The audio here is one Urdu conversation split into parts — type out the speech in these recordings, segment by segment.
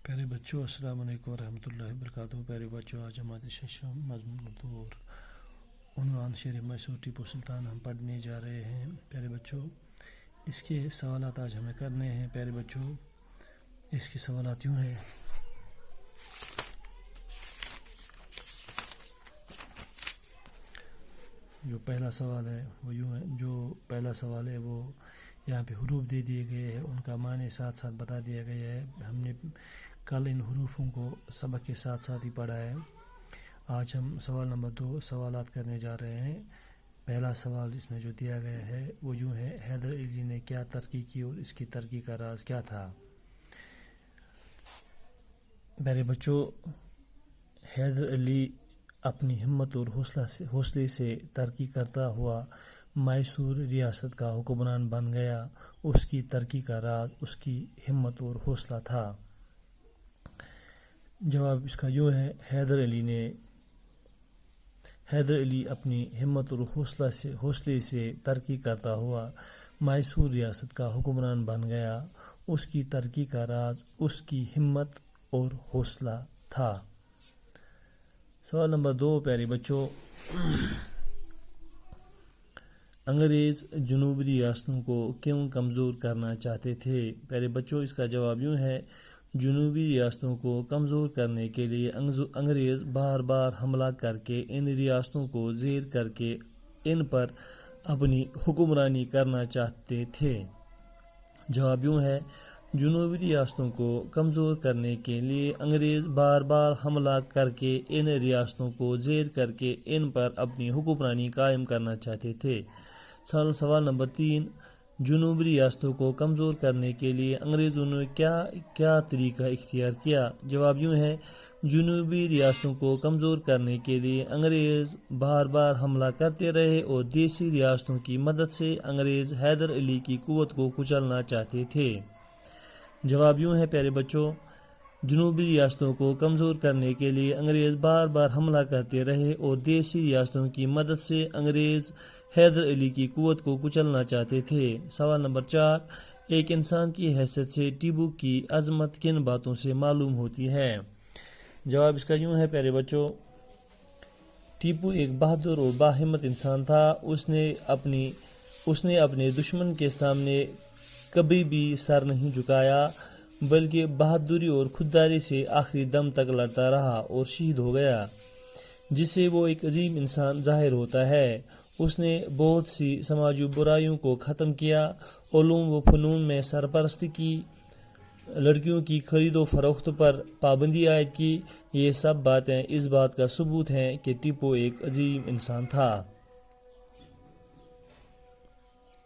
پیارے بچوں السلام علیکم ورحمۃ اللہ وبرکاتہ۔ پیارے بچوں آج ہمارے ششم مضمون دور عنوان شیر میسور ٹیپو سلطان ہم پڑھنے جا رہے ہیں۔ پیارے بچوں اس کے سوالات آج ہمیں کرنے ہیں۔ پیارے بچوں اس کے سوالات یوں ہیں۔ جو پہلا سوال ہے وہ یوں ہے، وہ یہاں پہ حروف دے دیے گئے ہیں، ان کا معنی ساتھ ساتھ بتا دیا گیا ہے۔ ہم نے کل ان حروفوں کو سبق کے ساتھ ساتھ ہی پڑھا ہے۔ آج ہم سوال نمبر 2 سوالات کرنے جا رہے ہیں۔ پہلا سوال اس میں جو دیا گیا ہے وہ یوں ہے، حیدر علی نے کیا ترقی کی اور اس کی ترقی کا راز کیا تھا؟ میرے بچوں حیدر علی اپنی ہمت اور حوصلے سے ترقی کرتا ہوا میسور ریاست کا حکمران بن گیا۔ اس کی ترقی کا راز اس کی ہمت اور حوصلہ تھا۔ جواب اس کا یوں ہے، حیدر علی اپنی ہمت اور حوصلے سے ترقی کرتا ہوا میسور ریاست کا حکمران بن گیا۔ اس کی ترقی کا راز اس کی ہمت اور حوصلہ تھا۔ سوال نمبر 2 پیارے بچوں، انگریز جنوبی ریاستوں کو کیوں کمزور کرنا چاہتے تھے؟ پیارے بچوں اس کا جواب یوں ہے، جنوبی ریاستوں کو کمزور کرنے کے لیے انگریز بار بار حملہ کر کے ان ریاستوں کو زیر کر کے ان پر اپنی حکمرانی کرنا چاہتے تھے۔ جواب یوں ہے، جنوبی ریاستوں کو کمزور کرنے کے لیے انگریز بار بار حملہ کر کے ان ریاستوں کو زیر کر کے ان پر اپنی حکمرانی قائم کرنا چاہتے تھے۔ سوال نمبر 3، جنوبی ریاستوں کو کمزور کرنے کے لیے انگریزوں نے کیا طریقہ اختیار کیا؟ جواب یوں ہے، جنوبی ریاستوں کو کمزور کرنے کے لیے انگریز بار بار حملہ کرتے رہے اور دیسی ریاستوں کی مدد سے انگریز حیدر علی کی قوت کو کچلنا چاہتے تھے۔ جواب یوں ہے پیارے بچوں، جنوبی ریاستوں کو کمزور کرنے کے لیے انگریز بار بار حملہ کرتے رہے اور دیسی ریاستوں کی مدد سے انگریز حیدر علی کی قوت کو کچلنا چاہتے تھے۔ سوال نمبر 4، ایک انسان کی حیثیت سے ٹیپو کی عظمت کن باتوں سے معلوم ہوتی ہے؟ جواب اس کا یوں ہے پیارے بچوں، ٹیپو ایک بہادر اور باہمت انسان تھا۔ اس نے اپنے دشمن کے سامنے کبھی بھی سر نہیں جھکایا، بلکہ بہادری اور خودداری سے آخری دم تک لڑتا رہا اور شہید ہو گیا، جس سے وہ ایک عظیم انسان ظاہر ہوتا ہے۔ اس نے بہت سی سماجی برائیوں کو ختم کیا، علوم و فنون میں سرپرستی کی، لڑکیوں کی خرید و فروخت پر پابندی عائد کی۔ یہ سب باتیں اس بات کا ثبوت ہیں کہ ٹیپو ایک عظیم انسان تھا۔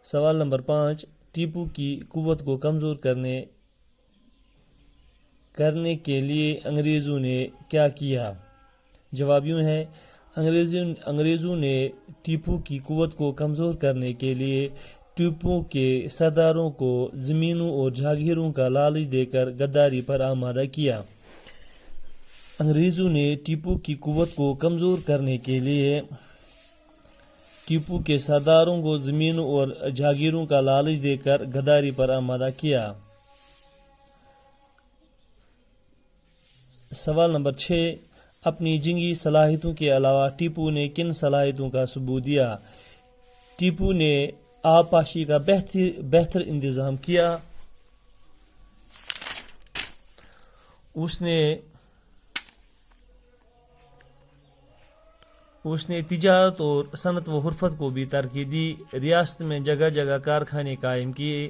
سوال نمبر 5، ٹیپو کی قوت کو کمزور کرنے کے لیے انگریزوں نے کیا کیا؟ جواب یوں ہے، انگریزوں نے ٹیپو کی قوت کو کمزور کرنے کے لیے ٹیپو کے سرداروں کو زمینوں اور جاگیروں کا لالچ دے کر غداری پر آمادہ کیا۔ انگریزوں نے ٹیپو کی قوت کو کمزور کرنے کے لیے ٹیپو کے سرداروں کو زمینوں اور جاگیروں کا لالچ دے کر غداری پر آمادہ کیا۔ سوال نمبر 6، اپنی جنگی صلاحیتوں کے علاوہ ٹیپو نے کن صلاحیتوں کا ثبوت دیا؟ ٹیپو نے آبپاشی کا بہتر انتظام کیا۔ اس نے تجارت اور صنعت و حرفت کو بھی ترقی دی، ریاست میں جگہ جگہ کارخانے قائم کیے،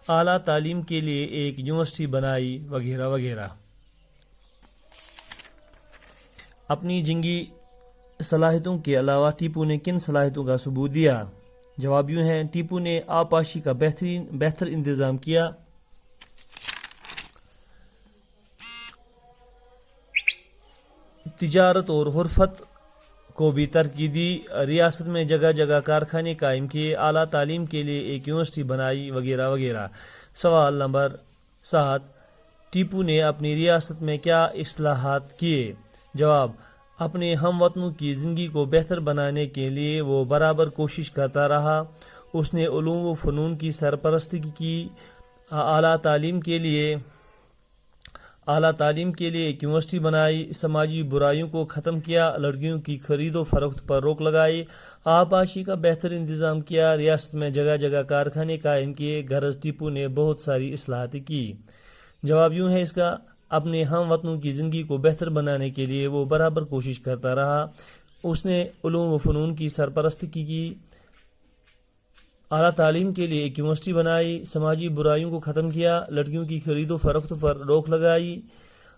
اعلیٰ تعلیم کے لیے ایک یونیورسٹی بنائی، وغیرہ وغیرہ۔ اپنی جنگی صلاحیتوں کے علاوہ ٹیپو نے کن صلاحیتوں کا ثبوت دیا؟ جواب یوں ہے، ٹیپو نے آبپاشی کا بہتر انتظام کیا، تجارت اور حرفت کو بھی ترقی دی، ریاست میں جگہ جگہ کارخانے قائم کیے، اعلیٰ تعلیم کے لیے ایک یونیورسٹی بنائی، وغیرہ وغیرہ۔ سوال نمبر 7، ٹیپو نے اپنی ریاست میں کیا اصلاحات کیے؟ جواب، اپنے ہم وطنوں کی زندگی کو بہتر بنانے کے لیے وہ برابر کوشش کرتا رہا۔ اس نے علوم و فنون کی سرپرستی کی، اعلیٰ تعلیم کے لیے اعلیٰ تعلیم کے لیے ایک یونیورسٹی بنائی، سماجی برائیوں کو ختم کیا، لڑکیوں کی خرید و فروخت پر روک لگائی، آبپاشی کا بہتر انتظام کیا، ریاست میں جگہ جگہ کارخانے قائم کیے، غرض ٹیپو نے بہت ساری اصلاحات کی۔ جواب یوں ہے اس کا، اپنے ہم وطنوں کی زندگی کو بہتر بنانے کے لیے وہ برابر کوشش کرتا رہا۔ اس نے علوم و فنون کی سرپرستی کی، اعلیٰ تعلیم کے لیے ایک یونیورسٹی بنائی، سماجی برائیوں کو ختم کیا، لڑکیوں کی خرید و فروخت پر روک لگائی،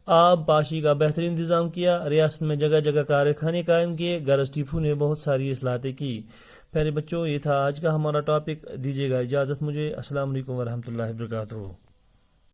آب پاشی کا بہتر انتظام کیا، ریاست میں جگہ جگہ کارخانے قائم کیے، غرض ٹیپو نے بہت ساری اصلاحات کی۔ پیارے بچوں، یہ تھا آج کا ہمارا ٹاپک۔ دیجیے گا اجازت مجھے۔ السلام علیکم ورحمۃ اللہ وبرکاتہ۔